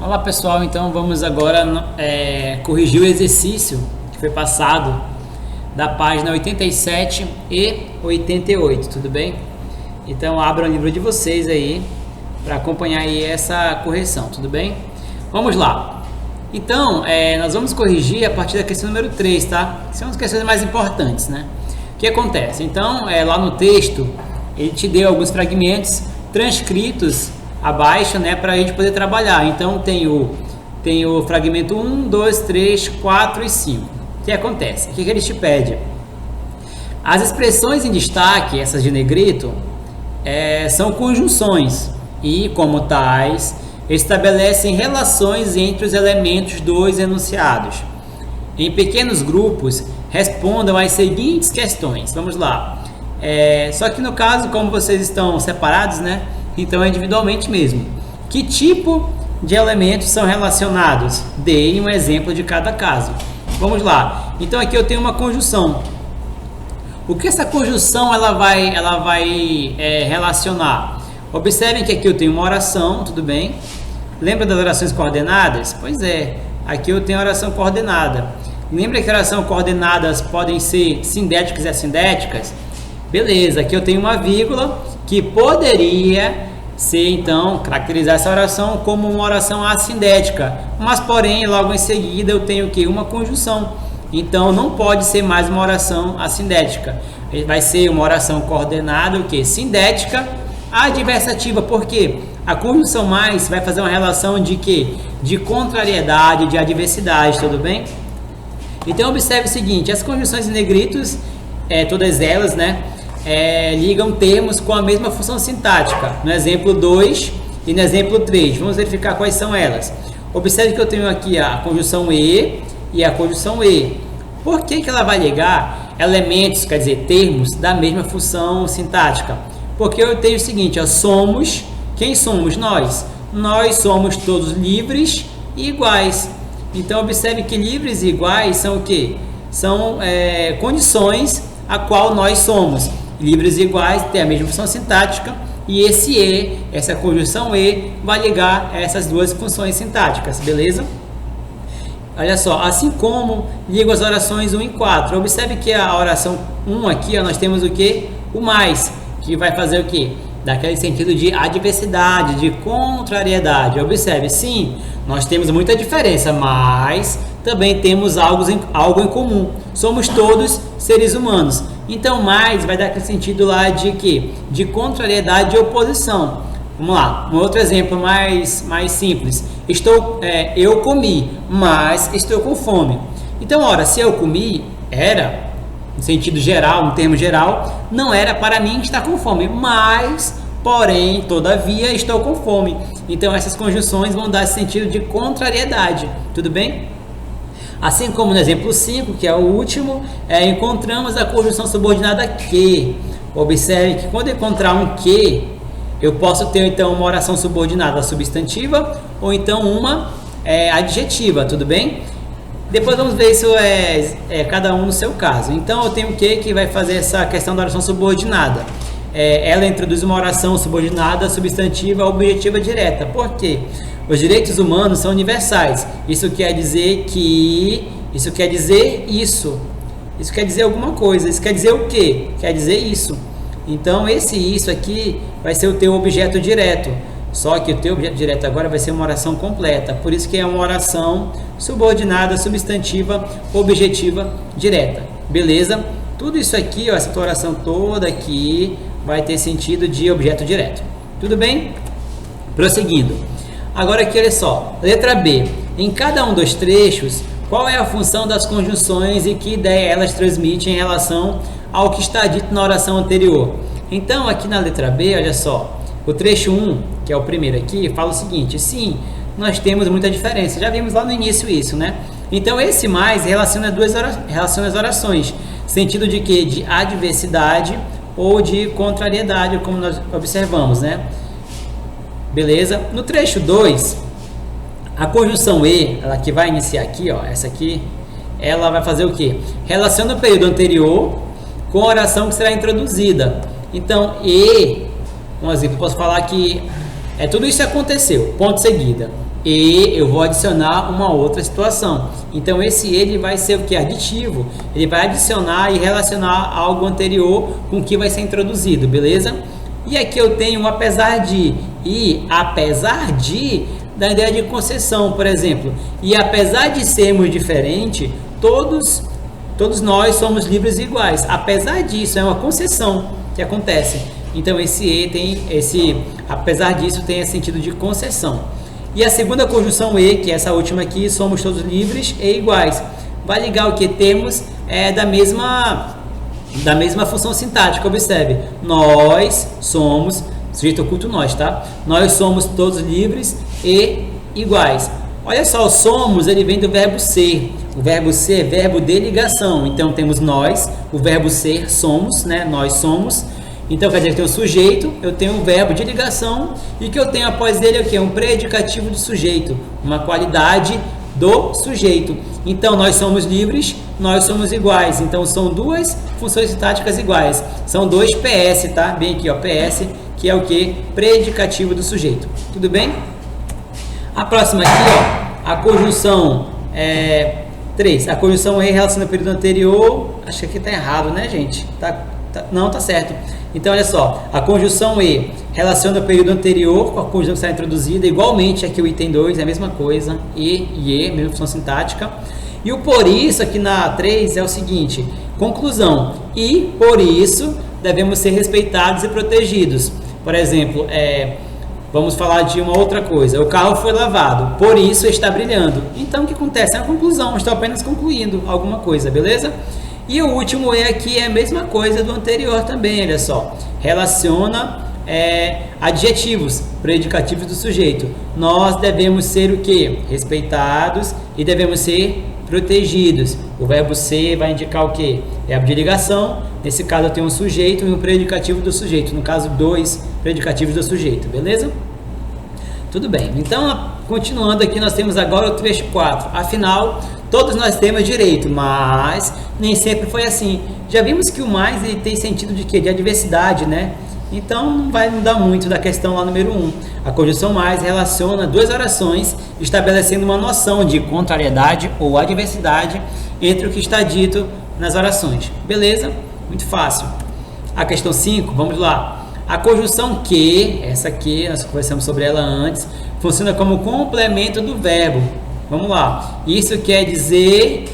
Olá pessoal, então vamos agora corrigir o exercício que foi passado da página 87 e 88, tudo bem? Então abra o livro de vocês aí para acompanhar aí essa correção, tudo bem? Vamos lá. Então, nós vamos corrigir a partir da questão número 3, tá? São as questões mais importantes, né? O que acontece? Então, lá no texto, ele te deu alguns fragmentos transcritos abaixo, né, para a gente poder trabalhar. Então tem o fragmento 1, 2, 3, 4 e 5. O que acontece? O que ele te pede? As expressões em destaque, essas de negrito, são conjunções e, como tais, estabelecem relações entre os elementos dos enunciados. Em pequenos grupos, respondam às seguintes questões. Vamos lá. Só que no caso, como vocês estão separados, né? Então é individualmente mesmo. Que tipo de elementos são relacionados? Dei um exemplo de cada caso. Vamos lá. Então aqui eu tenho uma conjunção. O que essa conjunção ela vai relacionar? Observem que aqui eu tenho uma oração, tudo bem? Lembra das orações coordenadas? Pois é. Aqui eu tenho a oração coordenada. Lembra que orações coordenadas podem ser sindéticas e assindéticas? Beleza. Aqui eu tenho uma vírgula que poderia ser, então, caracterizar essa oração como uma oração assindética, mas, porém, logo em seguida eu tenho que uma conjunção, então não pode ser mais uma oração assindética, vai ser uma oração coordenada, o que? Sindética adversativa, porque a conjunção mais vai fazer uma relação de quê? De contrariedade, de adversidade, tudo bem? Então observe o seguinte, as conjunções em negritos, todas elas, né, ligam termos com a mesma função sintática, no exemplo 2 e no exemplo 3. Vamos verificar quais são elas. Observe que eu tenho aqui a conjunção e a conjunção e. Por que ela vai ligar elementos, quer dizer, termos da mesma função sintática? Porque eu tenho o seguinte, ó, somos, quem somos nós? Nós somos todos livres e iguais. Então observe que livres e iguais são o quê? São condições a qual nós somos. Livres e iguais tem a mesma função sintática e essa conjunção e, vai ligar essas duas funções sintáticas, beleza? Olha só, assim como ligo as orações 1 e 4. Observe que a oração 1 aqui, ó, nós temos o que? O mais, que vai fazer o que? Daquele sentido de adversidade, de contrariedade. Observe, sim, nós temos muita diferença, mas também temos algo em comum. Somos todos seres humanos. Então, mais vai dar aquele sentido lá de quê? De contrariedade e oposição. Vamos lá, um outro exemplo mais simples. Eu comi, mas estou com fome. Então, ora, se eu comi, era, no sentido geral, no termo geral, não era para mim estar com fome, mas, porém, todavia, estou com fome. Então, essas conjunções vão dar esse sentido de contrariedade, tudo bem? Assim como no exemplo 5, que é o último, encontramos a conjunção subordinada que. Observe que quando eu encontrar um que, eu posso ter então uma oração subordinada substantiva ou então uma adjetiva, tudo bem? Depois vamos ver isso cada um no seu caso. Então eu tenho o que vai fazer essa questão da oração subordinada. Ela introduz uma oração subordinada substantiva objetiva direta. Por quê? Os direitos humanos são universais. Isso quer dizer que... Isso quer dizer isso. Isso quer dizer alguma coisa. Isso quer dizer o quê? Quer dizer isso. Então, esse isso aqui vai ser o teu objeto direto. Só que o teu objeto direto agora vai ser uma oração completa. Por isso que é uma oração subordinada, substantiva, objetiva, direta. Beleza? Tudo isso aqui, ó, essa tua oração toda aqui, vai ter sentido de objeto direto. Tudo bem? Prosseguindo. Agora aqui, olha só, letra B. Em cada um dos trechos, qual é a função das conjunções e que ideia elas transmitem em relação ao que está dito na oração anterior? Então, aqui na letra B, olha só, o trecho 1, que é o primeiro aqui, fala o seguinte, sim, nós temos muita diferença. Já vimos lá no início isso, né? Então, esse mais relaciona as orações, sentido de quê? De adversidade ou de contrariedade, como nós observamos, né? Beleza? No trecho 2, a conjunção e, ela que vai iniciar aqui, ó, essa aqui, ela vai fazer o quê? Relaciona o período anterior com a oração que será introduzida. Então, um exemplo, posso falar que tudo isso aconteceu, ponto seguida. e eu vou adicionar uma outra situação. Então esse ele vai ser o que? Aditivo. Ele vai adicionar e relacionar algo anterior com o que vai ser introduzido, beleza? E aqui eu tenho um apesar de, e apesar de, da ideia de concessão, por exemplo. E apesar de sermos diferentes, todos nós somos livres e iguais. Apesar disso, é uma concessão que acontece. Então esse e tem esse, apesar disso, tem esse sentido de concessão. E a segunda conjunção e, que é essa última aqui, somos todos livres e iguais. Vai ligar o que termos da mesma função sintática, observe. Nós somos, sujeito oculto nós, tá? Nós somos todos livres e iguais. Olha só, o somos, ele vem do verbo ser. O verbo ser é verbo de ligação. Então temos nós, o verbo ser, somos, né? Nós somos. Então quer dizer que eu tenho o sujeito, eu tenho um verbo de ligação e que eu tenho após ele o que? Um predicativo do sujeito, uma qualidade do sujeito. Então nós somos livres, nós somos iguais. Então são duas funções sintáticas iguais. São dois PS, tá? Bem aqui, ó, PS, que é o que? Predicativo do sujeito. Tudo bem? A próxima aqui, ó, a conjunção 3. A conjunção E relaciona o período anterior. Acho que aqui tá errado, né, gente? Não, tá certo. Então, olha só, a conjunção E relaciona o período anterior com a conjunção que está introduzida, igualmente aqui o item 2 é a mesma coisa, E, mesma função sintática. E o por isso aqui na 3 é o seguinte, conclusão, e por isso devemos ser respeitados e protegidos. Por exemplo, vamos falar de uma outra coisa, o carro foi lavado, por isso está brilhando. Então, o que acontece? É uma conclusão, estou apenas concluindo alguma coisa, beleza? E o último E aqui é a mesma coisa do anterior também, olha só. Relaciona adjetivos, predicativos do sujeito. Nós devemos ser o quê? Respeitados e devemos ser protegidos. O verbo ser vai indicar o quê? Verbo de ligação. Nesse caso eu tenho um sujeito e um predicativo do sujeito. No caso, dois predicativos do sujeito, beleza? Tudo bem. Então, continuando aqui, nós temos agora o trecho 4. Afinal, todos nós temos direito, mas nem sempre foi assim. Já vimos que o mais ele tem sentido de quê? De adversidade, né? Então não vai mudar muito da questão lá número 1. A conjunção mais relaciona duas orações, estabelecendo uma noção de contrariedade ou adversidade entre o que está dito nas orações. Beleza? Muito fácil. A questão 5, vamos lá. A conjunção que, essa aqui, nós conversamos sobre ela antes, funciona como complemento do verbo. Vamos lá. Isso quer dizer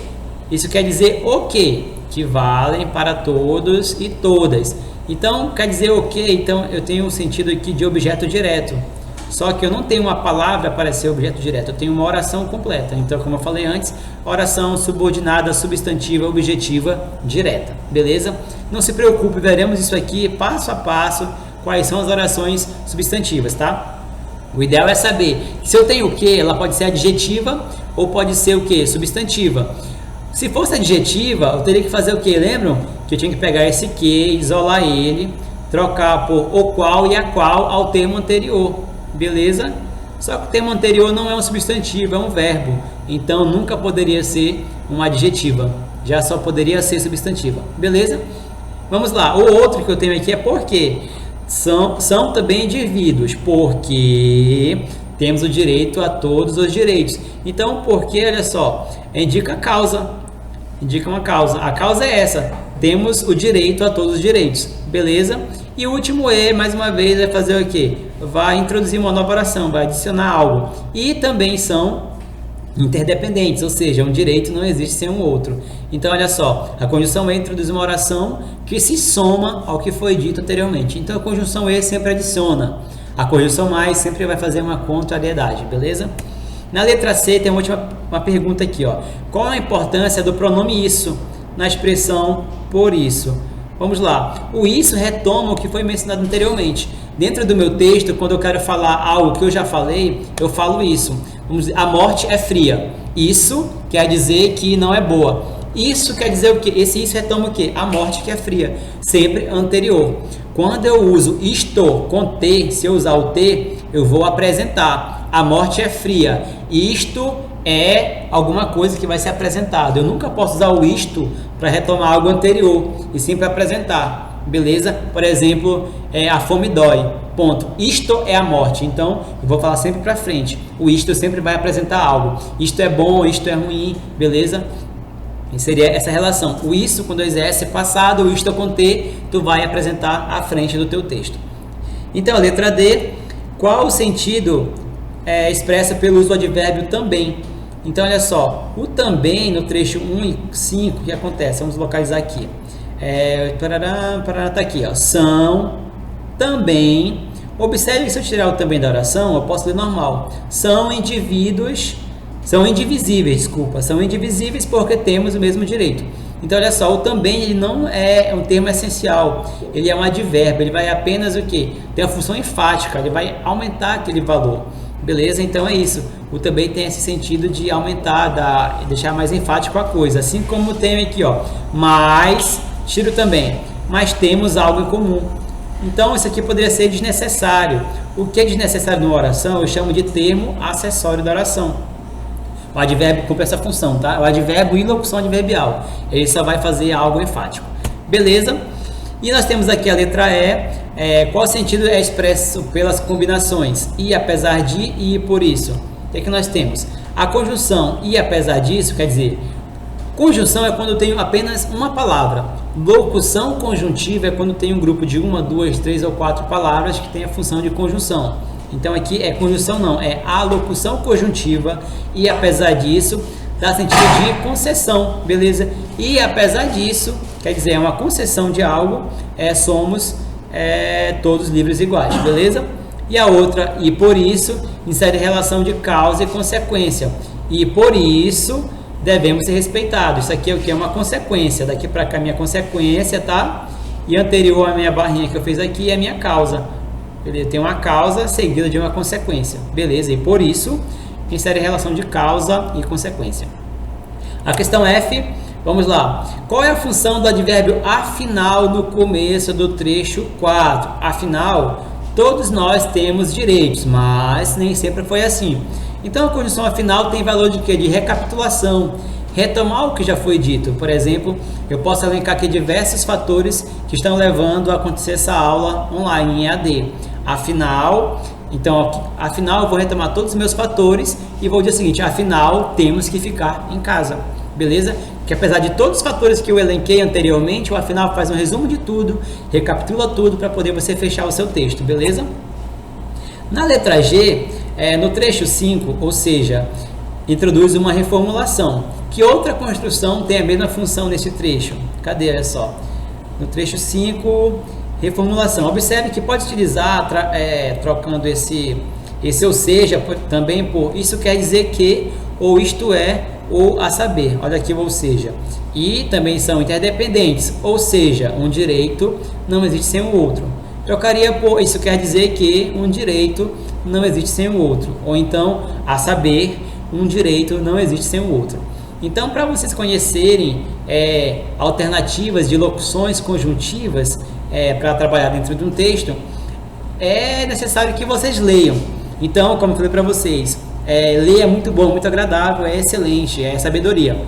o quê? Que valem para todos e todas. Então, quer dizer o quê? Então, eu tenho um sentido aqui de objeto direto. Só que eu não tenho uma palavra para ser objeto direto, eu tenho uma oração completa. Então, como eu falei antes, oração subordinada, substantiva, objetiva, direta. Beleza? Não se preocupe, veremos isso aqui passo a passo, quais são as orações substantivas, tá? O ideal é saber se eu tenho o que, ela pode ser adjetiva ou pode ser o que? Substantiva. Se fosse adjetiva, eu teria que fazer o que? Lembram? Que eu tinha que pegar esse que, isolar ele, trocar por o qual e a qual ao termo anterior. Beleza? Só que o termo anterior não é um substantivo, é um verbo. Então nunca poderia ser uma adjetiva. Já só poderia ser substantiva. Beleza? Vamos lá. O outro que eu tenho aqui é porque. São também indivíduos, porque temos o direito a todos os direitos. Então, porque, olha só, indica causa, indica uma causa. A causa é essa, temos o direito a todos os direitos, beleza? E o último E, mais uma vez, vai fazer o quê? Vai introduzir uma nova oração, vai adicionar algo. E também são interdependentes, ou seja, um direito não existe sem um outro. Então, olha só, a conjunção E introduz uma oração que se soma ao que foi dito anteriormente. Então, a conjunção E sempre adiciona. A conjunção mais sempre vai fazer uma contrariedade, beleza? Na letra C tem uma pergunta aqui, ó. Qual a importância do pronome isso na expressão por isso? Vamos lá. O isso retoma o que foi mencionado anteriormente. Dentro do meu texto, quando eu quero falar algo que eu já falei, eu falo isso. Vamos dizer, a morte é fria. Isso quer dizer que não é boa. Isso quer dizer o quê? Esse isso retoma o quê? A morte que é fria. Sempre anterior. Quando eu uso isto com T, se eu usar o T, eu vou apresentar. A morte é fria. Isto é alguma coisa que vai ser apresentada. Eu nunca posso usar o isto para retomar algo anterior e sim para apresentar. beleza? Por exemplo, a fome dói, ponto. Isto é a morte. Então, eu vou falar sempre para frente. O isto sempre vai apresentar algo. Isto é bom, isto é ruim, beleza? E seria essa relação. O isso com dois S é passado, o isto com T, tu vai apresentar à frente do teu texto. Então, a letra D, qual o sentido expressa pelo uso do advérbio também? Então, olha só, o também no trecho 1 e 5, o que acontece? Vamos localizar aqui. Tá aqui, ó. São também. Observe que se eu tirar o também da oração, eu posso ler normal. São indivíduos, são indivisíveis, desculpa, são indivisíveis porque temos o mesmo direito. Então, olha só, o também ele não é um termo essencial, ele é um advérbio, ele vai apenas o quê? Tem a função enfática, ele vai aumentar aquele valor, beleza? Então é isso, o também tem esse sentido de aumentar, deixar mais enfático a coisa, assim como tem aqui, ó, mas, tiro também, mas temos algo em comum. Então, isso aqui poderia ser desnecessário. O que é desnecessário numa oração, eu chamo de termo acessório da oração. O advérbio cumpre essa função, tá? O advérbio e locução adverbial. Ele só vai fazer algo enfático. Beleza? E nós temos aqui a letra E. Qual sentido é expresso pelas combinações? E apesar de e por isso. O que é que nós temos? A conjunção e apesar disso, quer dizer, conjunção é quando eu tenho apenas uma palavra. Locução conjuntiva é quando tem um grupo de 1, 2, 3 ou 4 palavras que tem a função de conjunção. Então aqui é conjunção não, é a locução conjuntiva e apesar disso dá sentido de concessão, beleza? E apesar disso, quer dizer, é uma concessão de algo, somos todos livres iguais, beleza? E a outra, e por isso, insere relação de causa e consequência. E por isso devemos ser respeitados. Isso aqui é o que? É uma consequência. Daqui para cá minha consequência, tá? E anterior à minha barrinha que eu fiz aqui é a minha causa. Beleza? Tem uma causa seguida de uma consequência. Beleza? E por isso, insere relação de causa e consequência. A questão F, vamos lá. Qual é a função do advérbio afinal no começo do trecho 4? Afinal, todos nós temos direitos, mas nem sempre foi assim. Então, a conjunção afinal tem valor de quê? De recapitulação, retomar o que já foi dito. Por exemplo, eu posso elencar aqui diversos fatores que estão levando a acontecer essa aula online em EAD. Afinal, eu vou retomar todos os meus fatores e vou dizer o seguinte, afinal, temos que ficar em casa, beleza? Que apesar de todos os fatores que eu elenquei anteriormente, o afinal faz um resumo de tudo, recapitula tudo para poder você fechar o seu texto, beleza? Na letra G, no trecho 5, ou seja, introduz uma reformulação. Que outra construção tem a mesma função nesse trecho? Cadê? Olha só. No trecho 5, reformulação. Observe que pode utilizar, trocando esse ou seja, também por isso quer dizer que, ou isto é, ou a saber. Olha aqui, ou seja. E também são interdependentes, ou seja, um direito não existe sem o outro. Trocaria por isso quer dizer que um direito não existe sem o outro. Ou então, a saber, um direito não existe sem o outro. Então, para vocês conhecerem alternativas de locuções conjuntivas para trabalhar dentro de um texto, é necessário que vocês leiam. Então, como eu falei para vocês, ler é muito bom, muito agradável, é excelente, é sabedoria.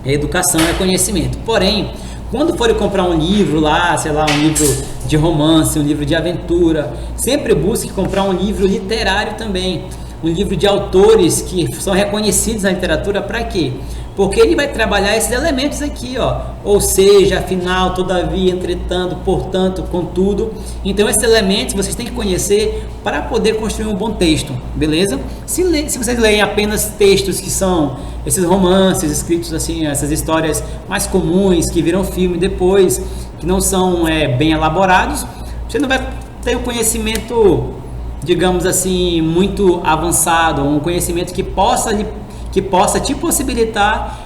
Educação é conhecimento. Porém, quando forem comprar um livro lá, sei lá, um livro de romance, um livro de aventura, sempre busque comprar um livro literário também. Um livro de autores que são reconhecidos na literatura, para quê? Porque ele vai trabalhar esses elementos aqui, ó. Ou seja, afinal, todavia, entretanto, portanto, contudo. Então, esses elementos vocês têm que conhecer para poder construir um bom texto, beleza? Se vocês lerem apenas textos que são esses romances escritos assim, essas histórias mais comuns, que viram filme depois, que não são bem elaborados, você não vai ter um conhecimento, digamos assim, muito avançado, um conhecimento que possa te possibilitar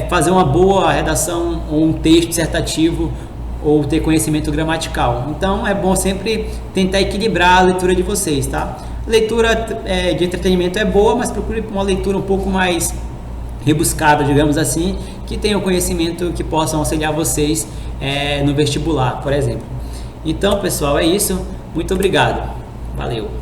fazer uma boa redação ou um texto dissertativo ou ter conhecimento gramatical. Então é bom sempre tentar equilibrar a leitura de vocês, tá? Leitura de entretenimento é boa, mas procure uma leitura um pouco mais rebuscada, digamos assim, que tenha um conhecimento que possa auxiliar vocês no vestibular, por exemplo. Então, pessoal, é isso. Muito obrigado. Valeu!